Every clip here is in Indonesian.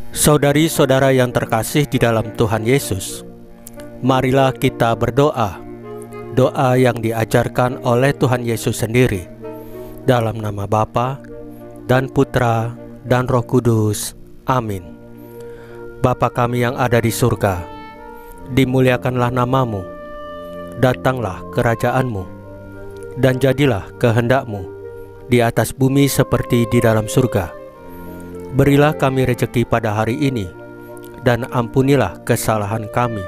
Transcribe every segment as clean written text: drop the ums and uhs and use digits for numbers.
Saudari-saudara yang terkasih di dalam Tuhan Yesus, marilah kita berdoa, doa yang diajarkan oleh Tuhan Yesus sendiri, dalam nama Bapa dan Putra dan Roh Kudus. Amin. Bapa kami yang ada di surga, dimuliakanlah namamu, datanglah kerajaan-Mu, dan jadilah kehendak-Mu di atas bumi seperti di dalam surga. Berilah kami rejeki pada hari ini, dan ampunilah kesalahan kami,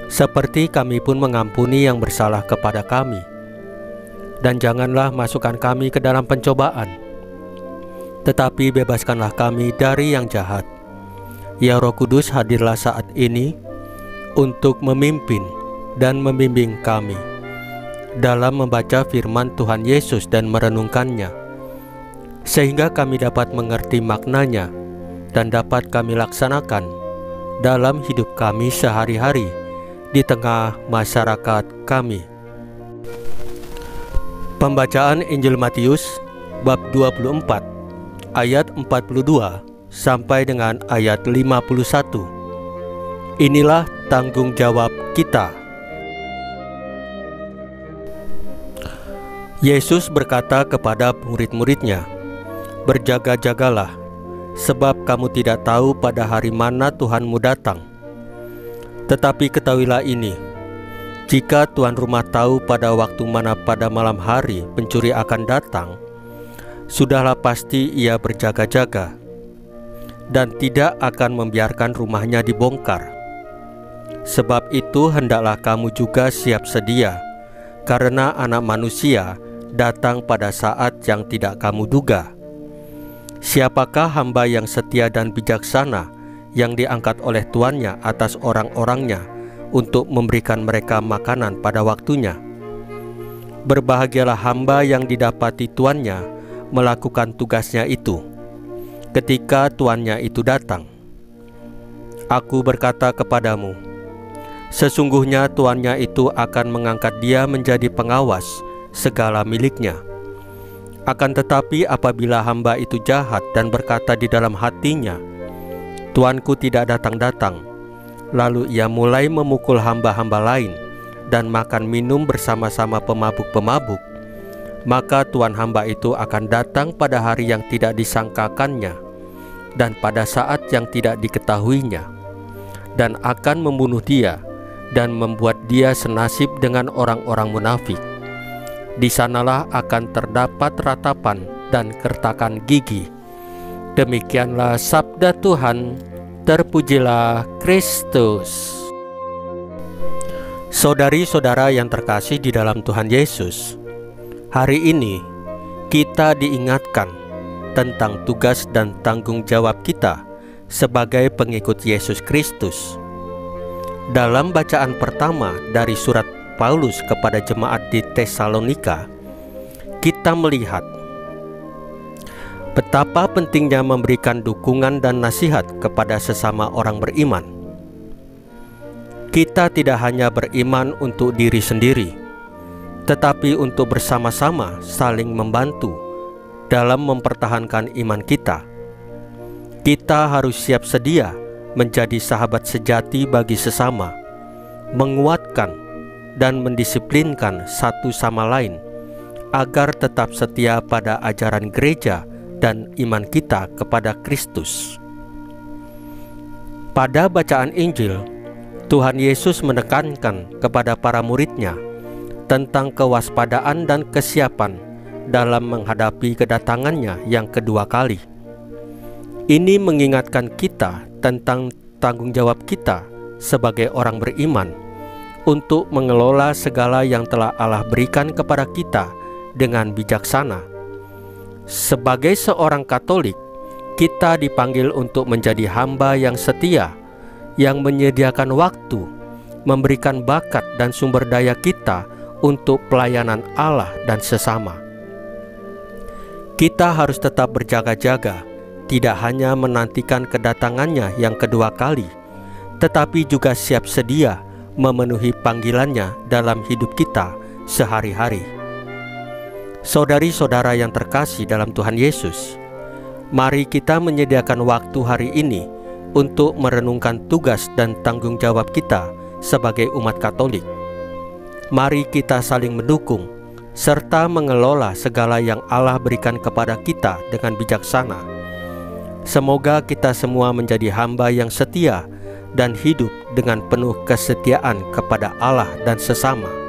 seperti kami pun mengampuni yang bersalah kepada kami. Dan janganlah masukkan kami ke dalam pencobaan, tetapi bebaskanlah kami dari yang jahat. Ya Roh Kudus, hadirlah saat ini untuk memimpin dan membimbing kami dalam membaca firman Tuhan Yesus dan merenungkannya, sehingga kami dapat mengerti maknanya dan dapat kami laksanakan dalam hidup kami sehari-hari di tengah masyarakat kami. Pembacaan Injil Matius bab 24 ayat 42 sampai dengan ayat 51. Inilah tanggung jawab kita. Yesus berkata kepada murid-muridnya, "Berjaga-jagalah, sebab kamu tidak tahu pada hari mana Tuhanmu datang. Tetapi ketahuilah ini, jika tuan rumah tahu pada waktu mana pada malam hari pencuri akan datang, sudahlah pasti ia berjaga-jaga, dan tidak akan membiarkan rumahnya dibongkar. Sebab itu hendaklah kamu juga siap sedia, karena Anak Manusia datang pada saat yang tidak kamu duga. Siapakah hamba yang setia dan bijaksana yang diangkat oleh tuannya atas orang-orangnya untuk memberikan mereka makanan pada waktunya? Berbahagialah hamba yang didapati tuannya melakukan tugasnya itu ketika tuannya itu datang. Aku berkata kepadamu, sesungguhnya tuannya itu akan mengangkat dia menjadi pengawas segala miliknya. Akan tetapi apabila hamba itu jahat dan berkata di dalam hatinya, Tuanku tidak datang-datang, lalu ia mulai memukul hamba-hamba lain dan makan minum bersama-sama pemabuk-pemabuk, maka tuan hamba itu akan datang pada hari yang tidak disangkakannya dan pada saat yang tidak diketahuinya, dan akan membunuh dia dan membuat dia senasib dengan orang-orang munafik. Di sanalah akan terdapat ratapan dan kertakan gigi." Demikianlah sabda Tuhan. Terpujilah Kristus. Saudari-saudara yang terkasih di dalam Tuhan Yesus, hari ini kita diingatkan tentang tugas dan tanggung jawab kita sebagai pengikut Yesus Kristus. Dalam bacaan pertama dari surat Paulus kepada jemaat di Tesalonika, kita melihat betapa pentingnya memberikan dukungan dan nasihat kepada sesama orang beriman. Kita tidak hanya beriman untuk diri sendiri, tetapi untuk bersama-sama saling membantu dalam mempertahankan iman kita. Kita harus siap sedia menjadi sahabat sejati bagi sesama, menguatkan dan mendisiplinkan satu sama lain agar tetap setia pada ajaran gereja dan iman kita kepada Kristus. Pada bacaan Injil, Tuhan Yesus menekankan kepada para murid-Nya tentang kewaspadaan dan kesiapan dalam menghadapi kedatangannya yang kedua kali. Ini mengingatkan kita tentang tanggung jawab kita sebagai orang beriman untuk mengelola segala yang telah Allah berikan kepada kita dengan bijaksana. Sebagai seorang Katolik, kita dipanggil untuk menjadi hamba yang setia, yang menyediakan waktu, memberikan bakat dan sumber daya kita untuk pelayanan Allah dan sesama. Kita harus tetap berjaga-jaga, tidak hanya menantikan kedatangannya yang kedua kali, tetapi juga siap sedia memenuhi panggilannya dalam hidup kita sehari-hari. Saudari-saudara yang terkasih dalam Tuhan Yesus, mari kita menyediakan waktu hari ini untuk merenungkan tugas dan tanggung jawab kita sebagai umat Katolik. Mari kita saling mendukung serta mengelola segala yang Allah berikan kepada kita dengan bijaksana. Semoga kita semua menjadi hamba yang setia dan hidup dengan penuh kesetiaan kepada Allah dan sesama.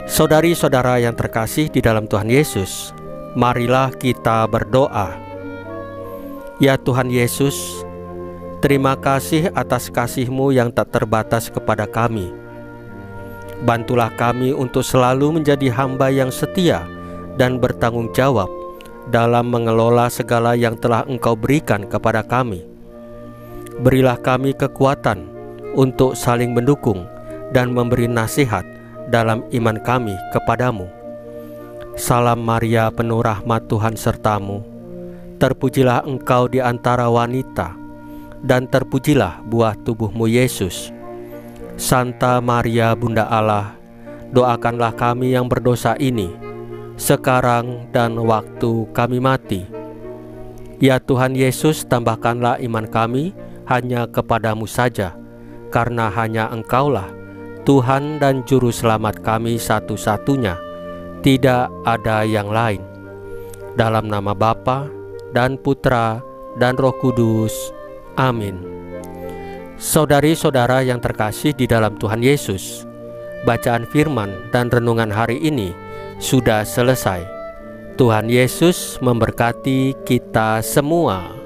Saudari-saudara yang terkasih di dalam Tuhan Yesus, marilah kita berdoa. Ya Tuhan Yesus, terima kasih atas kasih-Mu yang tak terbatas kepada kami. Bantulah kami untuk selalu menjadi hamba yang setia dan bertanggung jawab dalam mengelola segala yang telah Engkau berikan kepada kami. Berilah kami kekuatan untuk saling mendukung dan memberi nasihat dalam iman kami kepadamu. Salam Maria, penuh rahmat Tuhan sertamu. Terpujilah Engkau di antara wanita, dan terpujilah buah tubuh-Mu Yesus. Santa Maria Bunda Allah, doakanlah kami yang berdosa ini, sekarang dan waktu kami mati. Ya Tuhan Yesus, tambahkanlah iman kami hanya kepadamu saja, karena hanya Engkaulah Tuhan dan Juru Selamat kami satu-satunya, tidak ada yang lain. Dalam nama Bapa dan Putra dan Roh Kudus. Amin. Saudari-saudara yang terkasih di dalam Tuhan Yesus, bacaan firman dan renungan hari ini sudah selesai. Tuhan Yesus memberkati kita semua.